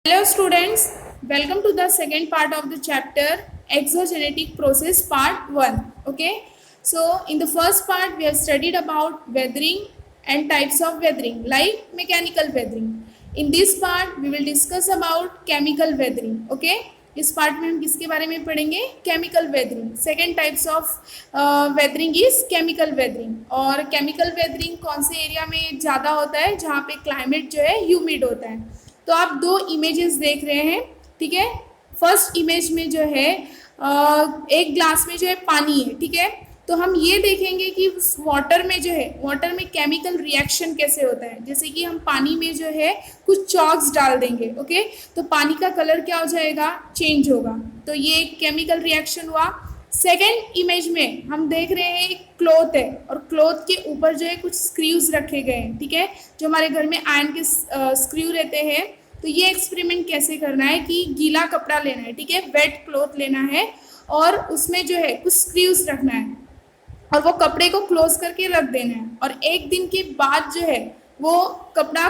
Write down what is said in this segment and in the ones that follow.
Hello students, welcome to the second part of the chapter exogenetic process part 1. Okay, so in the first part we have studied about weathering and types of weathering like mechanical weathering. In this part we will discuss about chemical weathering. Okay, इस part में हम किसके बारे में पढ़ेंगे? Chemical weathering. Second types of weathering is chemical weathering. और chemical weathering कौन से एरिया में ज़्यादा होता है? जहाँ पे क्लाइमेट जो है ह्यूमिड होता है. तो आप दो इमेजेस देख रहे हैं, ठीक है. फर्स्ट इमेज में जो है एक ग्लास में जो है पानी है, ठीक है. तो हम ये देखेंगे कि उस वाटर में जो है, वाटर में केमिकल रिएक्शन कैसे होता है. जैसे कि हम पानी में जो है कुछ चॉक्स डाल देंगे, ओके, तो पानी का कलर क्या हो जाएगा? चेंज होगा. तो ये एक केमिकल रिएक्शन हुआ. सेकेंड इमेज में हम देख रहे हैं एक क्लॉथ है और क्लॉथ के ऊपर जो है कुछ स्क्रूज रखे गए हैं, ठीक है, जो हमारे घर में आयरन के स्क्रू रहते हैं. तो ये एक्सपेरिमेंट कैसे करना है कि गीला कपड़ा लेना है, ठीक है, वेट क्लॉथ लेना है और उसमें जो है कुछ स्क्रूज रखना है और वो कपड़े को क्लोज करके रख देना है. और एक दिन के बाद जो है वो कपड़ा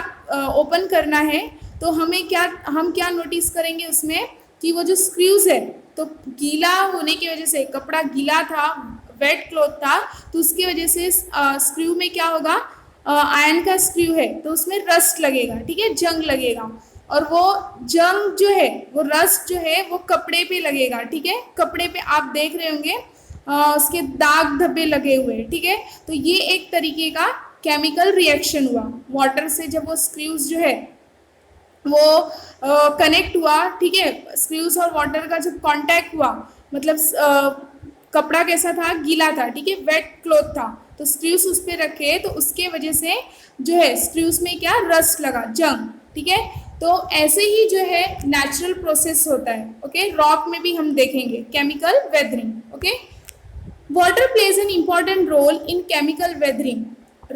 ओपन करना है. तो हम क्या नोटिस करेंगे उसमें कि वो जो स्क्रूज है, तो गीला होने की वजह से, कपड़ा गीला था, वेट क्लॉथ था, तो उसकी वजह से स्क्रू में क्या होगा? आयरन का स्क्रू है तो उसमें रस्ट लगेगा, ठीक है, जंग लगेगा. और वो जंग जो है, वो रस्ट जो है वो कपड़े पे लगेगा, ठीक है. कपड़े पे आप देख रहे होंगे उसके दाग धब्बे लगे हुए, ठीक है. तो ये एक तरीके का केमिकल रिएक्शन हुआ. वाटर से जब वो स्क्रूज जो है वो कनेक्ट हुआ, ठीक है, स्क्रूज और वाटर का जब कांटेक्ट हुआ, मतलब कपड़ा कैसा था? गीला था, ठीक है, वेट क्लॉथ था. तो स्क्रूज उस पर रखे तो उसके वजह से जो है स्क्रूज में क्या? रस्ट लगा, जंग, ठीक है. तो ऐसे ही जो है नेचुरल प्रोसेस होता है. ओके, रॉक में भी हम देखेंगे chemical weathering. Okay, water plays an important role in chemical weathering.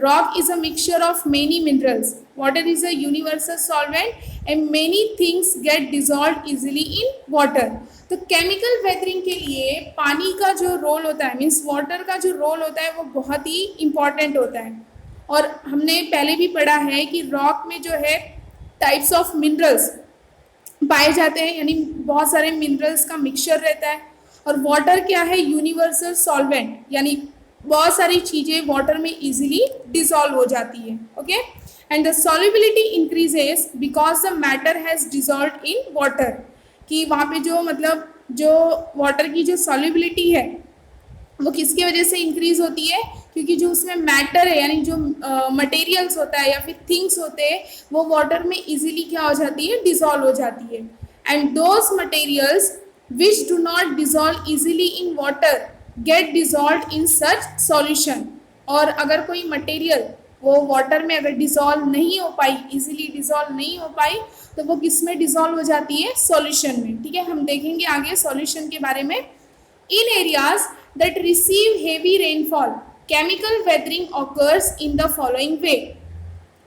Rock is a mixture of many minerals. Water is a universal solvent and many things get dissolved easily in water. तो chemical weathering के लिए पानी का जो role होता है, means water का जो रोल होता है, वो बहुत ही इम्पॉर्टेंट होता है. और हमने पहले भी पढ़ा है कि रॉक में जो है टाइप्स ऑफ मिनरल्स पाए जाते हैं, यानी बहुत सारे मिनरल्स का मिक्सचर रहता है. और वाटर क्या है? यूनिवर्सल सॉल्वेंट, यानी बहुत सारी चीज़ें वाटर में इजीली डिसॉल्व हो जाती है. Okay, and the solubility increases because the matter has dissolve in water. कि वहाँ पे जो मतलब जो वाटर की जो सॉल्युबिलिटी है वो किसकी वजह से इंक्रीज होती है? क्योंकि जो उसमें मैटर है, यानी जो मटेरियल्स होता है या फिर थिंग्स होते हैं, वो वाटर में इजीली क्या हो जाती है? डिसॉल्व हो जाती है. And those materials which do not dissolve easily in water get dissolved in such solution. और अगर कोई मटेरियल वो वाटर में अगर डिसॉल्व नहीं हो पाई, इजीली डिसॉल्व नहीं हो पाई, तो वो किस में डिसॉल्व हो जाती है? सॉल्यूशन में, ठीक है. हम देखेंगे आगे सॉल्यूशन के बारे में. In areas that receive heavy rainfall chemical weathering occurs in the following way.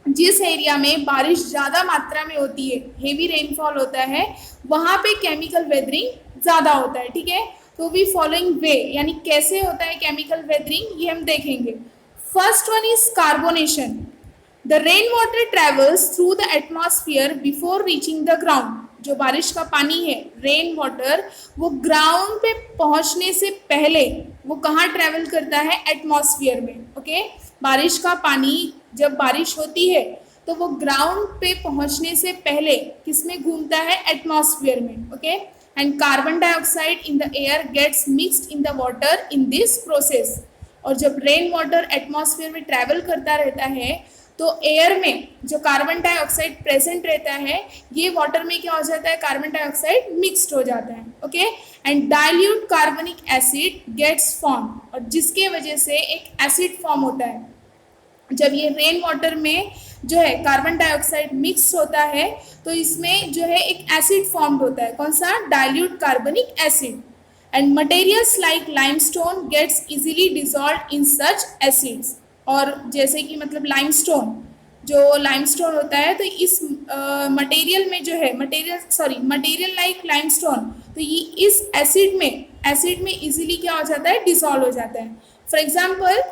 जिस एरिया में बारिश ज़्यादा मात्रा में होती है, हेवी रेनफॉल होता है, वहाँ पे केमिकल वेदरिंग ज़्यादा होता है, ठीक है. तो वी फॉलोइंग वे, यानी कैसे होता है केमिकल वेदरिंग, ये हम देखेंगे. First one is carbonation. The rain water travels through the atmosphere before reaching the ground. जो बारिश का पानी है, रेन वाटर, वो ग्राउंड पे पहुंचने से पहले वो कहाँ ट्रेवल करता है? एटमॉस्फेयर में. ओके, बारिश का पानी जब बारिश होती है तो वो ग्राउंड पे पहुंचने से पहले किस में घूमता है? एटमॉस्फेयर में. Okay, and carbon dioxide in the air gets mixed in the water in this process. और जब रेन वाटर एटमॉस्फेयर में ट्रैवल करता रहता है तो एयर में जो कार्बन डाइऑक्साइड प्रेजेंट रहता है, ये वाटर में क्या हो जाता है? कार्बन डाइऑक्साइड मिक्स्ड हो जाता है. Okay, and dilute carbonic acid gets form. और जिसके वजह से एक एसिड फॉर्म होता है. जब ये रेन वाटर में जो है कार्बन डाइऑक्साइड मिक्स होता है तो इसमें जो है एक एसिड फॉर्म होता है. कौन सा? Dilute carbonic acid. And materials like limestone gets easily dissolve in such acids. और जैसे कि मतलब लाइमस्टोन, जो लाइमस्टोन होता है, तो इस मटेरियल में जो है मटेरियल लाइक लाइमस्टोन, तो ये इस एसिड में इजीली क्या हो जाता है? डिसॉल्व हो जाता है. For example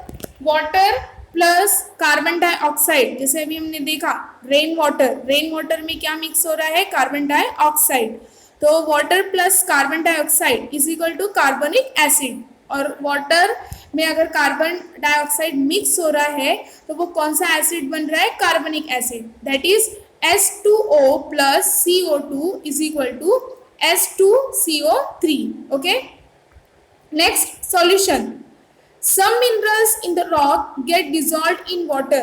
water plus carbon dioxide, जैसे अभी हमने देखा रेन वाटर में क्या मिक्स हो रहा है, कार्बन डाइऑक्साइड, तो water plus carbon dioxide is equal to carbonic acid. और वाटर में अगर कार्बन डाइऑक्साइड मिक्स हो रहा है तो वो कौन सा एसिड बन रहा है, कार्बनिक acid, that is H2O plus CO2 is equal to H2CO3. Okay. Next, solution. Some minerals in the rock get dissolved in water.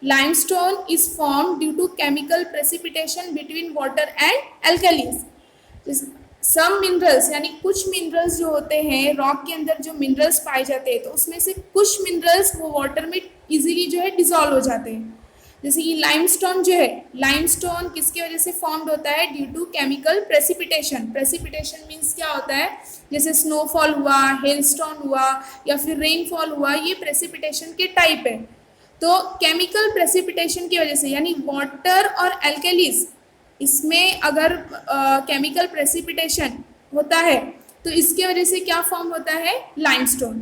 Limestone is formed due to chemical precipitation between water and alkalis. Some minerals यानी कुछ minerals जो होते हैं rock के अंदर, जो minerals पाए जाते हैं, तो उसमें से कुछ मिनरल्स वो वाटर में इजीली जो है डिसॉल्व हो जाते हैं। जैसे कि लाइमस्टोन जो है, लाइमस्टोन किसकी वजह से फॉर्म्ड होता है, due to chemical precipitation. Precipitation means क्या होता है, जैसे स्नोफॉल हुआ, हेलस्टोन हुआ या फिर रेनफॉल हुआ, ये प्रेसिपिटेशन के टाइप है। तो केमिकल प्रेसिपिटेशन की वजह से, यानी वाटर और एल्केलीज, इसमें अगर केमिकल प्रेसिपिटेशन होता है तो इसके वजह से क्या फॉर्म होता है, limestone.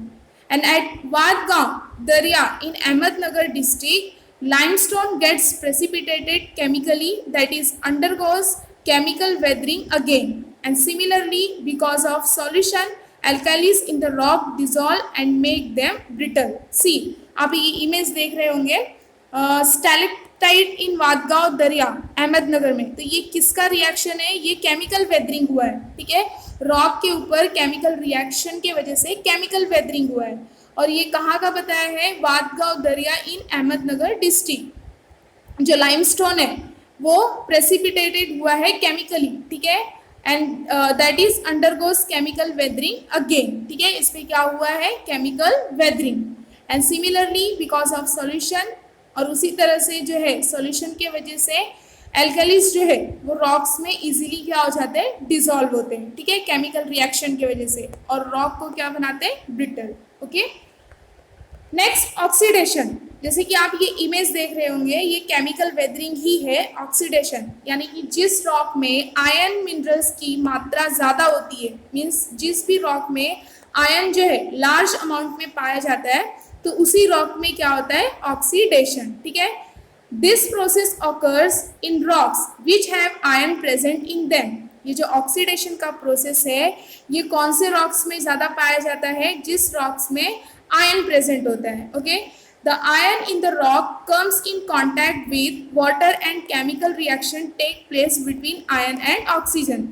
And at Wadgaon Darya in Ahmednagar district, limestone gets precipitated chemically, that is undergoes chemical weathering again, and similarly because of solution alkalis in the rock dissolve and make them brittle. See, आप ये image देख रहे होंगे stalactite इन वादगांव दरिया अहमदनगर में, तो ये किसका रिएक्शन है, ये केमिकल वेदरिंग हुआ है। ठीक है, रॉक के ऊपर केमिकल रिएक्शन के वजह से केमिकल वेदरिंग हुआ है। और ये कहाँ का बताया है, वादगांव दरिया इन अहमदनगर डिस्ट्रिक्ट। जो लाइमस्टोन है वो प्रेसिपिटेटेड हुआ है केमिकली, ठीक है, and that is undergoes chemical weathering again. ठीक है, इसमें क्या हुआ है, chemical weathering. And similarly because of solution, और उसी तरह से जो है सॉल्यूशन के वजह से एल्कलीज जो है वो रॉक्स में इजीली क्या हो जाते हैं, डिसॉल्व होते हैं। ठीक है, केमिकल रिएक्शन की वजह से, और रॉक को क्या बनाते हैं, ब्रिटल। Okay, next oxidation. जैसे कि आप ये इमेज देख रहे होंगे, ये केमिकल वेदरिंग ही है ऑक्सीडेशन, यानी कि जिस रॉक में आयरन मिनरल्स की मात्रा ज़्यादा होती है, मीन्स जिस भी रॉक में आयरन जो है लार्ज अमाउंट में पाया जाता है, तो उसी रॉक में क्या होता है, ऑक्सीडेशन। ठीक है, this process occurs in rocks which have iron present in them. ये जो ऑक्सीडेशन का प्रोसेस है, ये कौन से रॉक्स में ज़्यादा पाया जाता है, जिस रॉक्स में आयरन प्रेजेंट होता है। Okay, the iron in the rock comes in contact with water and chemical reaction take place between iron and oxygen.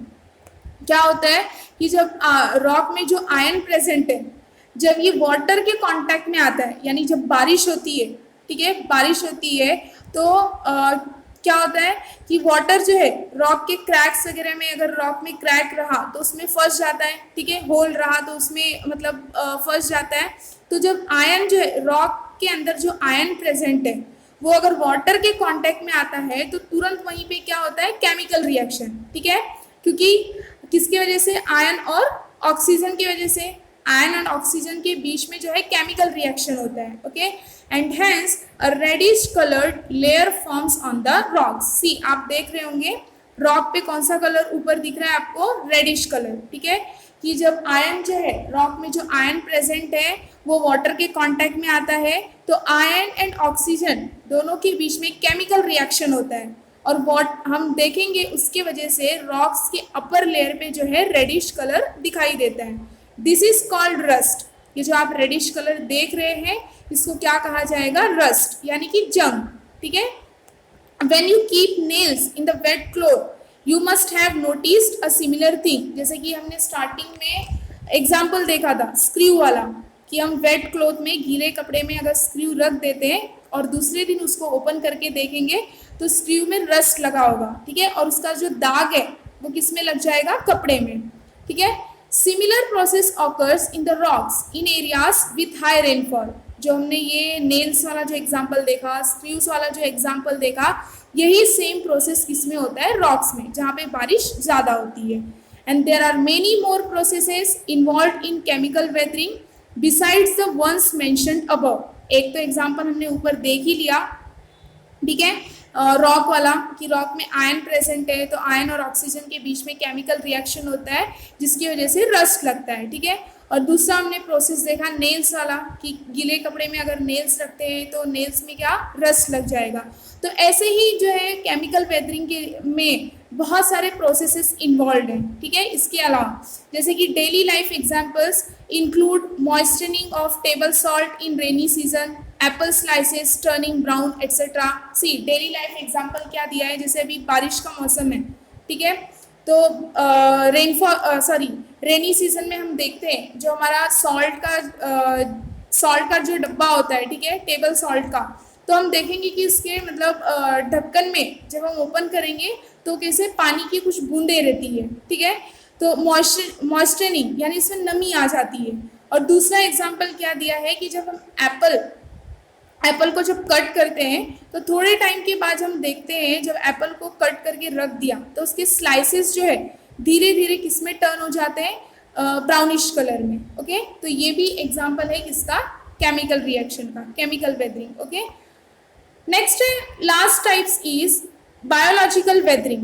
क्या होता है कि जब रॉक में जो आयरन प्रेजेंट है, जब ये वाटर के कांटेक्ट में आता है, यानी जब बारिश होती है, ठीक है, बारिश होती है, तो क्या होता है कि वाटर जो है रॉक के क्रैक्स वगैरह में, अगर रॉक में क्रैक रहा तो उसमें फंस जाता है। ठीक है, होल रहा तो उसमें मतलब फंस जाता है। तो जब आयरन जो है, रॉक के अंदर जो आयरन प्रेजेंट है, वो अगर वाटर के कांटेक्ट में आता है तो तुरंत वहीं पे क्या होता है, केमिकल रिएक्शन। ठीक है, क्योंकि किसकी वजह से, आयरन और ऑक्सीजन की वजह से, आयरन और ऑक्सीजन के बीच में जो है केमिकल रिएक्शन होता है। Okay, and hence a reddish coloured layer forms on the rocks. See, आप देख रहे होंगे रॉक पे कौन सा कलर ऊपर दिख रहा है आपको, रेडिश कलर। ठीक है, कि जब आयरन जो है, रॉक में जो आयरन प्रेजेंट है वो वाटर के कांटेक्ट में आता है, तो आयरन एंड ऑक्सीजन दोनों के बीच में केमिकल रिएक्शन होता है, और वॉट हम देखेंगे उसके वजह से रॉक्स के अपर लेयर पे जो है रेडिश कलर दिखाई देता है। This is called rust. ये जो आप रेडिश कलर देख रहे हैं, इसको क्या कहा जाएगा, रस्ट, यानी कि जंग। ठीक है, when you keep nails in the wet cloth you must have noticed a similar thing. जैसे कि हमने स्टार्टिंग में एग्जाम्पल देखा था स्क्रू वाला, कि हम वेट क्लॉथ में, गीले कपड़े में अगर स्क्रू रख देते हैं और दूसरे दिन उसको ओपन करके देखेंगे तो स्क्रू में रस्ट लगा होगा। ठीक है, और उसका जो दाग है वो किस में लग जाएगा, कपड़े में। ठीक है, similar process occurs in the rocks in areas with high rainfall. जो हमने ये नेल्स वाला जो एग्जाम्पल देखा, स्क्रूज वाला जो एग्जाम्पल देखा, यही सेम प्रोसेस किसमें होता है, रॉक्स में, जहाँ पे बारिश ज़्यादा होती है। And there are many more processes involve in chemical weathering besides the ones mentioned above. एक तो एग्जाम्पल हमने ऊपर देख ही लिया, ठीक है, रॉक वाला, कि रॉक में आयरन प्रेजेंट है तो आयरन और ऑक्सीजन के बीच में केमिकल रिएक्शन होता है जिसकी वजह से रस्ट लगता है। ठीक है, और दूसरा हमने प्रोसेस देखा नेल्स वाला कि गीले कपड़े में अगर नेल्स रखते हैं तो नेल्स में क्या रस्ट लग जाएगा। तो ऐसे ही जो है केमिकल वेदरिंग के में बहुत सारे प्रोसेसेस इन्वॉल्व हैं, ठीक है। इसके अलावा जैसे कि daily life examples include moisturing of table salt in rainy season, apple slices turning brown etcetera. See daily life example क्या दिया है, जैसे अभी बारिश का मौसम है, ठीक है, तो रेनी सीजन में हम देखते हैं जो हमारा सॉल्ट का जो डब्बा होता है, ठीक है, टेबल सॉल्ट का, तो हम देखेंगे कि इसके मतलब ढक्कन में जब हम ओपन करेंगे तो कैसे पानी की कुछ बूंदें रहती है, ठीक है, तो मॉइस्चरिंग यानी इसमें नमी आ जाती है। और दूसरा एग्जाम्पल क्या दिया है कि जब हम एप्पल को जब कट करते हैं तो थोड़े टाइम के बाद हम देखते हैं जब एप्पल को कट करके रख दिया तो उसके स्लाइसेस जो है धीरे धीरे किस में टर्न हो जाते हैं, ब्राउनिश कलर में। ओके, तो ये भी एग्जाम्पल है किसका, केमिकल रिएक्शन का, chemical weathering. Okay, next last types is biological weathering.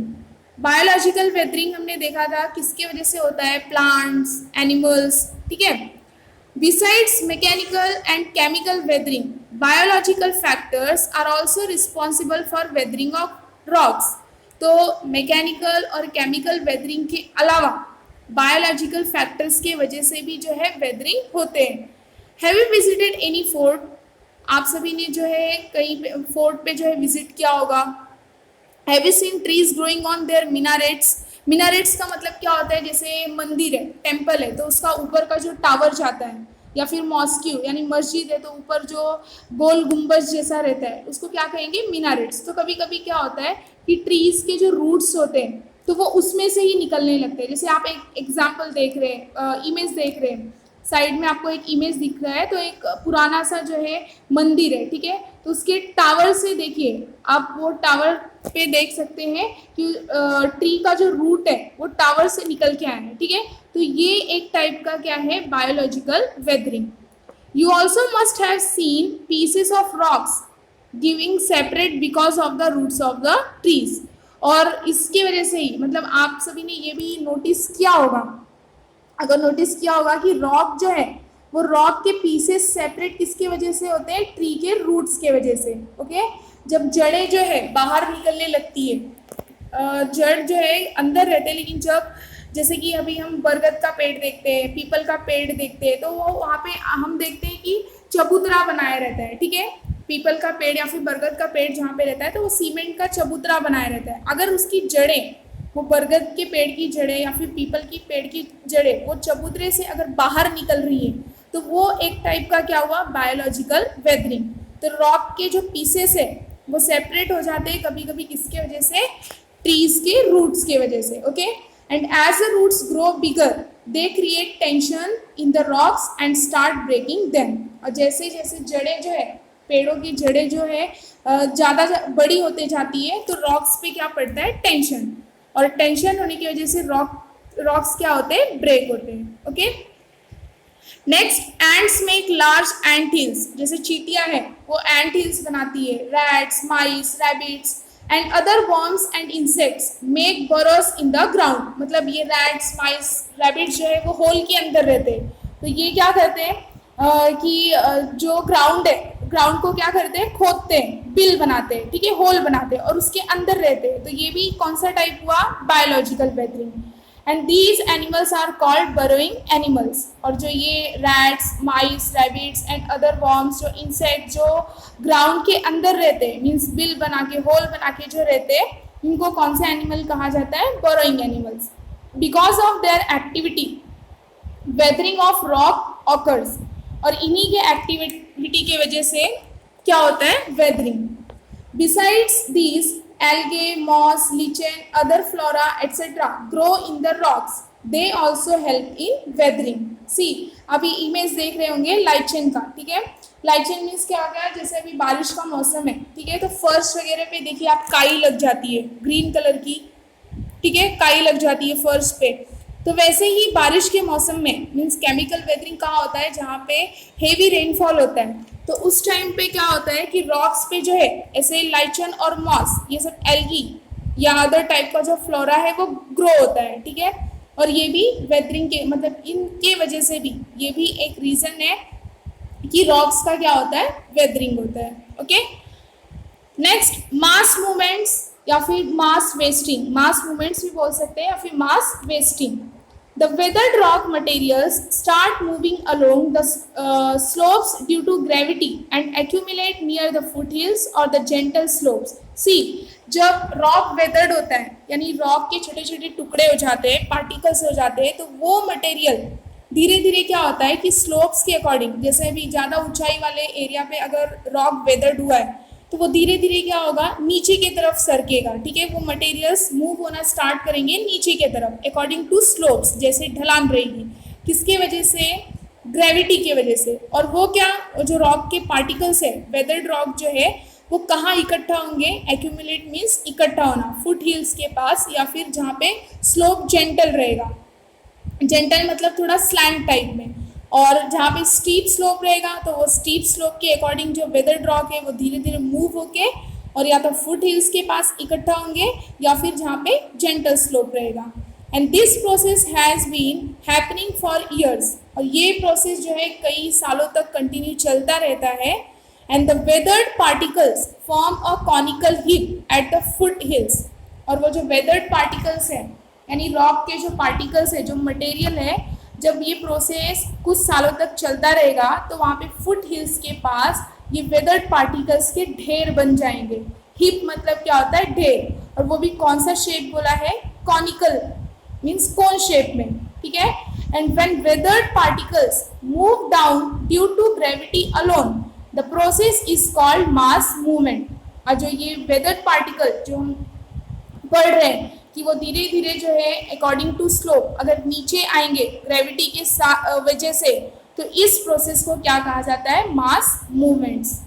Biological weathering हमने देखा था किसके वजह से होता है, प्लांट्स, एनिमल्स, ठीक है। Besides mechanical and chemical weathering, biological factors are also responsible for weathering of rocks. तो मैकेनिकल और केमिकल वेदरिंग के अलावा बायोलॉजिकल फैक्टर्स के वजह से भी जो है वेदरिंग होते हैं। Have you visited any fort? आप सभी ने जो है कहीं फोर्ट पे जो है विजिट किया होगा। Have you seen trees growing on their minarets? Minarets का मतलब क्या होता है, जैसे मंदिर है, टेम्पल है, तो उसका ऊपर का जो टावर जाता है, या फिर मॉस्क्यू यानी मस्जिद है तो ऊपर जो गोल गुंबज जैसा रहता है उसको क्या कहेंगे, मिनारेट्स। तो कभी कभी क्या होता है कि ट्रीज के जो रूट्स होते हैं तो वो उसमें से ही निकलने लगते हैं। जैसे आप एक एग्जाम्पल देख रहे हैं, इमेज देख रहे हैं, साइड में आपको एक इमेज दिख रहा है, तो एक पुराना सा जो है मंदिर है, ठीक है, तो उसके टावर से देखिए आप, वो टावर पे देख सकते हैं कि ट्री का जो रूट है वो टावर से निकल के आया है, ठीक है। तो ये एक टाइप का क्या है, biological weathering. You also must have seen pieces of rocks giving separate because of the roots of the trees. और इसके वजह से ही मतलब आप सभी ने ये भी नोटिस किया होगा, अगर नोटिस किया होगा कि रॉक जो है वो रॉक के पीसेस सेपरेट किसके वजह से होते हैं, ट्री के रूट्स के वजह से। ओके, जब जड़ें जो है बाहर निकलने लगती है, जड़ जो है अंदर रहते हैं, लेकिन जब जैसे कि अभी हम बरगद का पेड़ देखते हैं, पीपल का पेड़ देखते हैं, तो वो वहाँ पे हम देखते हैं कि चबूतरा बनाया रहता है, ठीक है। पीपल का पेड़ या फिर बरगद का पेड़ जहाँ पे रहता है तो वो सीमेंट का चबूतरा बनाया रहता है। अगर उसकी जड़ें, वो बरगद के पेड़ की जड़ें या फिर पीपल की पेड़ की जड़ें वो चबूतरे से अगर बाहर निकल रही है तो वो एक टाइप का क्या हुआ, बायोलॉजिकल वेदरिंग। तो रॉक के जो पीसेस है वो सेपरेट हो जाते हैं कभी कभी किसके वजह से, ट्रीज के रूट्स के वजह से। Okay, and as the roots grow bigger they create tension in the rocks and start breaking them. और जैसे जैसे जड़ें जो है, पेड़ों की जड़ें जो है ज़्यादा बड़ी होते जाती है तो रॉक्स पे क्या पड़ता है, टेंशन, और टेंशन होने की वजह से रॉक्स क्या होते हैं, ब्रेक होते हैं। Okay, next, ants make large ant hills. जैसे चींटियां है वो एंट हिल्स बनाती है, rats, mice, rabbits and other worms and insects make burrows in the ground. मतलब ये रैट्स, माइस, रैबिट्स जो है वो होल के अंदर रहते हैं, तो ये क्या करते हैं कि जो ग्राउंड है, ग्राउंड को क्या करते हैं, खोदते हैं, बिल बनाते हैं, ठीक है, होल बनाते हैं और उसके अंदर रहते हैं। तो ये भी कौन सा टाइप हुआ, biological weathering. And these animals are called burrowing animals. और जो ये rats, mice, rabbits and other worms, जो इंसेक्ट जो ग्राउंड के अंदर रहते हैं, मीन्स बिल बना के, होल बना के जो रहते हैं, इनको कौन सा एनिमल कहा जाता है, burrowing animals. Because of their activity weathering of rock occurs. और इन्हीं के एक्टिविटी के वजह से क्या होता है, weathering. Besides these algae, moss, lichen, other flora, etc. grow in the rocks. They also help in weathering. See, अभी इमेज देख रहे होंगे लाइचन का, ठीक है। लाइचन मीन्स क्या हो गया, जैसे अभी बारिश का मौसम है, ठीक है, तो फर्श वगैरह पे देखिए आप काई लग जाती है ग्रीन कलर की, ठीक है, काई लग जाती है फर्श पे। तो वैसे ही बारिश के मौसम में मीन्स केमिकल वेदरिंग कहाँ होता है, जहाँ पे हेवी रेनफॉल होता है, तो उस टाइम पे क्या होता है कि रॉक्स पे जो है ऐसे लाइचन और मॉस, ये सब एल्गी या अदर टाइप का जो फ्लोरा है वो ग्रो होता है, ठीक है। और ये भी वेदरिंग के मतलब इनके वजह से भी ये भी एक रीज़न है कि रॉक्स का क्या होता है, वेदरिंग होता है। ओके, नेक्स्ट मास मूवमेंट्स या फिर मास वेस्टिंग, मास मूवमेंट्स भी बोल सकते हैं या फिर mass wasting. The weathered rock materials start moving along the slopes due to gravity and accumulate near the foothills or the gentle slopes. See, जब रॉक वेदर्ड होता है यानी रॉक के छोटे छोटे टुकड़े हो जाते हैं, पार्टिकल्स हो जाते हैं, तो वो मटेरियल धीरे धीरे क्या होता है कि स्लोप्स के अकॉर्डिंग, जैसे अभी ज़्यादा ऊंचाई वाले एरिया पे अगर रॉक वेदर्ड हुआ है तो वो धीरे धीरे क्या होगा, नीचे की तरफ सरकेगा। ठीक है, वो मटेरियल्स मूव होना स्टार्ट करेंगे नीचे की तरफ अकॉर्डिंग टू स्लोप्स, जैसे ढलान रहेगी, किसके वजह से, ग्रेविटी के वजह से। और वो क्या, जो रॉक के पार्टिकल्स है, वेदर्ड रॉक जो है वो कहाँ इकट्ठा होंगे, एक्यूमुलेट मीन्स इकट्ठा होना, फुट हिल्स के पास या फिर जहाँ पे स्लोप जेंटल रहेगा, जेंटल मतलब थोड़ा स्लैंट टाइप में, और जहाँ पे स्टीप स्लोप रहेगा तो वो स्टीप स्लोप के अकॉर्डिंग जो वेदर्ड रॉक है वो धीरे धीरे मूव होके और या तो फुट हिल्स के पास इकट्ठा होंगे या फिर जहाँ पे जेंटल स्लोप रहेगा। And this process has been happening for years, और ये प्रोसेस जो है कई सालों तक कंटिन्यू चलता रहता है। And the weathered particles form a conical hip at the foot hills, और वो जो वेदर्ड पार्टिकल्स है यानी रॉक के जो पार्टिकल्स है, जो मटेरियल है, जब ये प्रोसेस कुछ सालों तक चलता रहेगा तो वहाँ पे फुट हिल्स के पास ये वेदर्ड पार्टिकल्स के ढेर बन जाएंगे। हिप मतलब क्या होता है, ढेर, और वो भी कौन सा शेप बोला है, कॉनिकल मीन्स कोन शेप में। ठीक है, and when weathered particles move down due to gravity alone the process is called mass movement. और जो ये वेदर्ड पार्टिकल जो हम पढ़ रहे हैं कि वो धीरे धीरे जो है अकॉर्डिंग टू स्लोप अगर नीचे आएंगे ग्रेविटी के वजह से, तो इस प्रोसेस को क्या कहा जाता है, mass movements.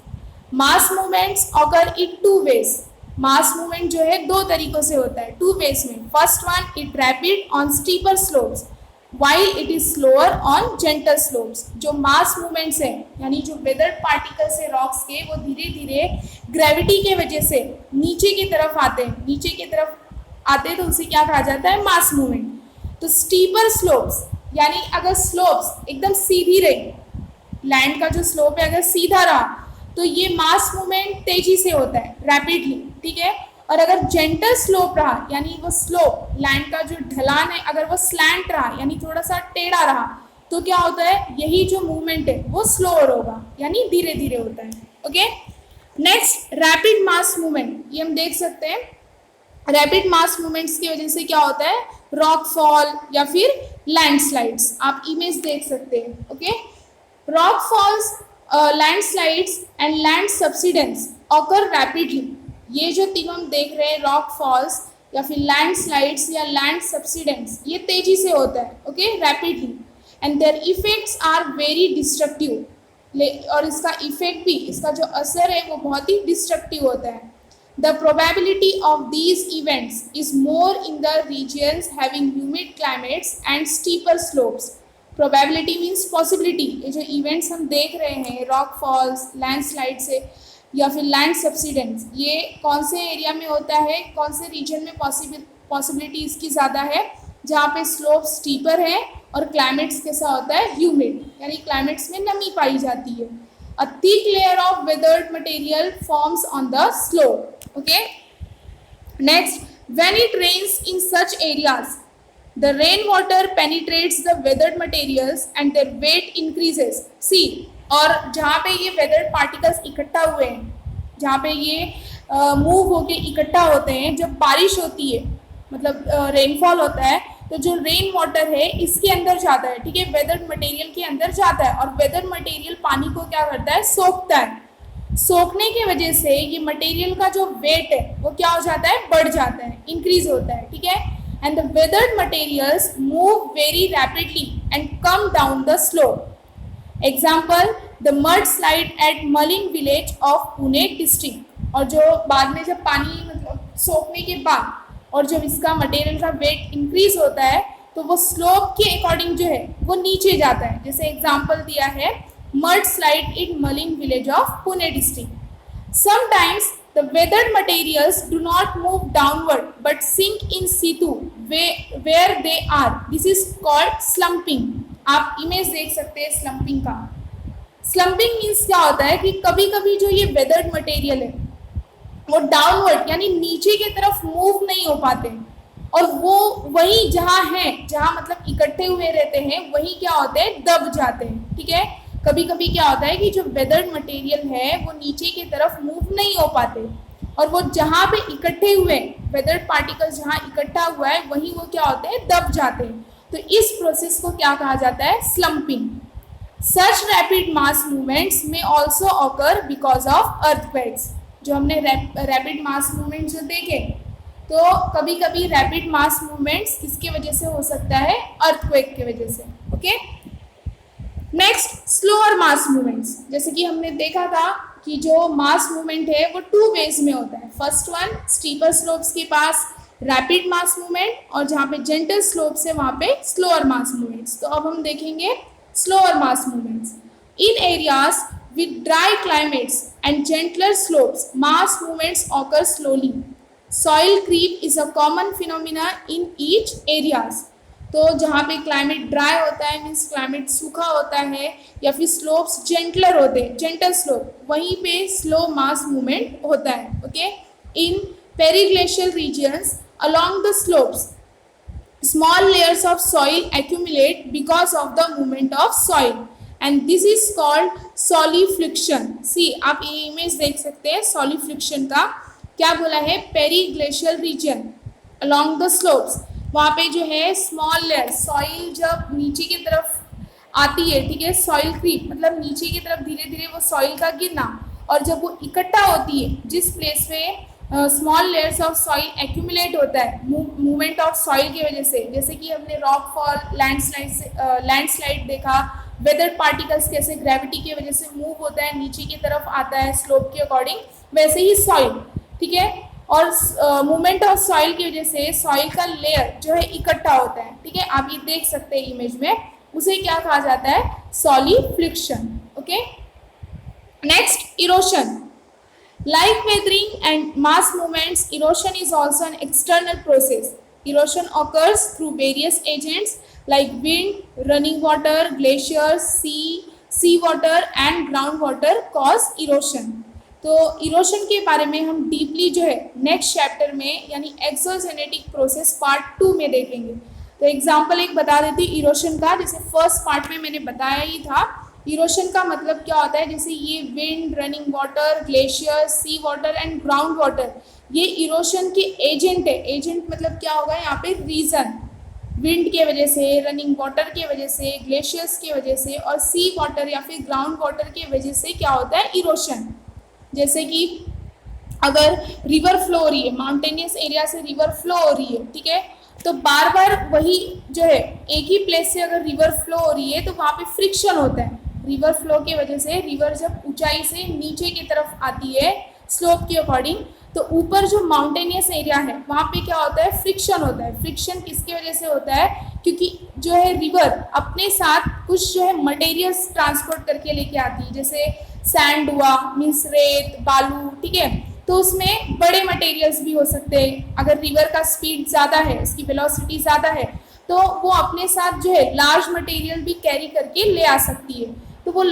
Mass movements occur in two ways, mass movement जो है दो तरीकों से होता है, टू वेज में। First one, it rapid on steeper slopes while it is slower on gentle slopes. जो मास मूवमेंट्स हैं यानी जो वेदर्ड पार्टिकल्स है रॉक्स के, वो धीरे धीरे ग्रेविटी के वजह से नीचे की तरफ आते हैं, नीचे की तरफ आते हैं तो उसे क्या कहा जाता है, मास मूवमेंट। तो स्टीपर स्लोप्स यानी अगर स्लोप्स एकदम सीधी रही, लैंड का जो स्लोप है अगर सीधा रहा तो ये मास मूवमेंट तेजी से होता है, रैपिडली। ठीक है, और अगर जेंटल स्लोप रहा यानी वो स्लोप लैंड का जो ढलान है अगर वो स्लैंट रहा यानी थोड़ा सा टेढ़ा रहा, तो क्या होता है, यही जो मूवमेंट है वो स्लोअर होगा यानी धीरे धीरे होता है। Okay, next rapid mass movement, ये हम देख सकते हैं। रैपिड मास मूवमेंट्स की वजह से क्या होता है, रॉक फॉल या फिर लैंडस्लाइड्स, आप इमेज देख सकते हैं। Okay, rock falls, landslides and land subsidence occur rapidly. ये जो तीनों हम देख रहे हैं, रॉक फॉल्स या फिर लैंडस्लाइड्स या लैंड सब्सिडेंस, ये तेजी से होता है। Okay, rapidly, and their effects are very destructive, और इसका इफेक्ट भी, इसका जो असर है वो बहुत ही डिस्ट्रक्टिव होता है। The probability of these events is more in the regions having humid climates and steeper slopes. Probability means possibility. ये जो events हम देख रहे हैं, rock falls, landslide से या फिर land subsidence, ये कौन से एरिया में होता है, कौन से रीजन में पॉसिबिलिटी इसकी ज़्यादा है, जहाँ पे स्लोप स्टीपर है और क्लाइमेट्स कैसा होता है, ह्यूमिड, यानी क्लाइमेट्स में नमी पाई जाती है। A thick layer of weathered material forms on the slope. Okay. Next, when it rains in such areas, the rainwater penetrates the weathered materials and their weight increases. See, और जहाँ पे ये weathered particles इकट्ठा हुए हैं, जहाँ पे ये मूव होके इकट्ठा होते हैं, जब बारिश होती है मतलब रेनफॉल होता है, तो जो रेन वाटर है इसके अंदर जाता है। ठीक है, वेदर्ड मटेरियल के अंदर जाता है और वेदर्ड मटेरियल पानी को क्या करता है, सोखता है। सोखने की वजह से ये मटेरियल का जो वेट है वो क्या हो जाता है, बढ़ जाता है, इंक्रीज होता है। ठीक है, and the weathered materials move very rapidly and come down the slope. Example, the mud slide at Maling village of Pune district. और जो बाद में जब पानी मतलब सोखने के बाद और जब इसका मटेरियल का वेट इंक्रीज होता है तो वो स्लोप के अकॉर्डिंग जो है वो नीचे जाता है। जैसे एग्जांपल दिया है, mud slide in mulling village of Pune district. Sometimes The weathered materials do not move downward but sink in situ where they are. This is called slumping. आप इमेज देख सकते हैं slumping का. Slumping means क्या होता है कि कभी कभी जो ये weathered material है वो डाउनवर्ड यानी नीचे की तरफ मूव नहीं हो पाते और वो वही जहाँ है, जहाँ मतलब इकट्ठे हुए रहते हैं, वही क्या होते हैं, दब जाते हैं. ठीक है. कभी कभी क्या होता है कि जो वेदर्ड मटेरियल है वो नीचे की तरफ मूव नहीं हो पाते और वो जहाँ पे इकट्ठे हुए वेदर्ड पार्टिकल्स जहाँ इकट्ठा हुआ है वहीं वो क्या होते हैं, दब जाते हैं. तो इस प्रोसेस को क्या कहा जाता है, स्लम्पिंग. सच रैपिड मास मूवमेंट्स में also occur because of earthquakes. जो हमने रैपिड मास मूवमेंट जो देखे, तो कभी कभी रैपिड मास मूवमेंट्स किसकी वजह से हो सकता है, अर्थक्वेक की वजह से. Okay. Next, slower mass movements. जैसे कि हमने देखा था कि जो मास मूवमेंट है वो 2 वेज में होता है. फर्स्ट वन, स्टीपर स्लोप्स के पास रैपिड मास मूवमेंट, और जहाँ पे जेंटल स्लोप्स है वहाँ पे स्लोअर मास मूवमेंट्स. तो अब हम देखेंगे slower mass movements. In areas with dry climates and gentler slopes mass movements occur slowly. Soil creep is a common phenomena in each areas. तो जहाँ पे क्लाइमेट ड्राई होता है, मीन्स क्लाइमेट सूखा होता है, या फिर स्लोप्स जेंटलर होते हैं, जेंटल स्लोप, वहीं पे स्लो मास मूवमेंट होता है. Okay. In periglacial regions along the slopes small layers of soil accumulate because of the movement of soil and this is called solifluction. See, आप ये इमेज देख सकते हैं solifluction का. क्या बोला है, periglacial region along the slopes, वहाँ पे जो है स्मॉल लेयर सॉइल जब नीचे की तरफ आती है, ठीक है, सॉइल क्रीप मतलब नीचे की तरफ धीरे धीरे वो सॉइल का गिरना, और जब वो इकट्ठा होती है जिस प्लेस पे small layers of soil accumulate होता है मूवमेंट ऑफ सॉइल की वजह से. जैसे कि हमने रॉक फॉल, लैंडस्लाइड देखा, वेदर पार्टिकल्स कैसे ग्रेविटी की वजह से मूव होता है, नीचे की तरफ आता है स्लोप के अकॉर्डिंग, वैसे ही सॉइल. ठीक है. और मूवमेंट ऑफ सॉइल की वजह से सॉइल का लेयर जो है इकट्ठा होता है. ठीक है, आप ये देख सकते हैं इमेज में. उसे क्या कहा जाता है, solifluction. Okay. Next, erosion. Like weathering and mass movements, erosion is also an external process. Erosion occurs through various agents like wind, running water, glaciers, sea water and groundwater cause erosion. तो erosion के बारे में हम deeply जो है next chapter में यानी exogenetic process part 2 में देखेंगे. तो एग्जांपल एक बता देती इरोशन का. जैसे फर्स्ट पार्ट में मैंने बताया ही था, इरोशन का मतलब क्या होता है, जैसे ये wind, running water, glacier, sea water and ground water, ये इरोशन के एजेंट है. एजेंट मतलब क्या होगा यहाँ पे, रीजन. विंड के वजह से, रनिंग वाटर के वजह से, ग्लेशियर्स की वजह से और सी वाटर या फिर ग्राउंड वाटर की वजह से क्या होता है, इरोशन. जैसे कि अगर रिवर फ्लो हो रही है, माउंटेनियस एरिया से रिवर फ्लो हो रही है, ठीक है, तो बार बार वही जो है एक ही प्लेस से अगर रिवर फ्लो हो रही है तो वहाँ पे फ्रिक्शन होता है. रिवर फ्लो की वजह से रिवर जब ऊंचाई से नीचे की तरफ आती है स्लोप के अकॉर्डिंग, तो ऊपर जो माउंटेनियस एरिया है वहाँ पे क्या होता है, फ्रिक्शन होता है. फ्रिक्शन किसकी वजह से होता है, क्योंकि जो है रिवर अपने साथ कुछ जो है मटेरियल्स ट्रांसपोर्ट करके लेके आती है. जैसे सैंड हुआ, मीन्स रेत, बालू, ठीक है, तो उसमें बड़े मटेरियल्स भी हो सकते हैं. अगर रिवर का स्पीड ज़्यादा है, उसकी वेलोसिटी ज़्यादा है, तो वो अपने साथ जो है लार्ज मटेरियल भी कैरी करके ले आ सकती है. तो वो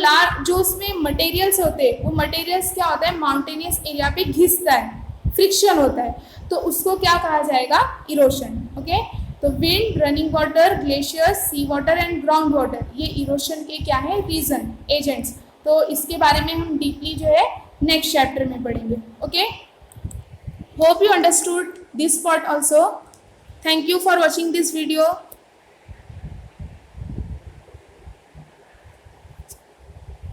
जो उसमें मटेरियल्स होते हैं, वो मटेरियल्स क्या होता है, माउंटेनियस एरिया पे घिसता है, फ्रिक्शन होता है, तो उसको क्या कहा जाएगा, इरोशन. ओके. तो wind, running water, glaciers, sea water and ground water, ये इरोशन के क्या है, रीजन, एजेंट्स. तो इसके बारे में हम डीपली जो है नेक्स्ट चैप्टर में पढ़ेंगे. Okay. Hope you understood this part also. Thank you for watching this video.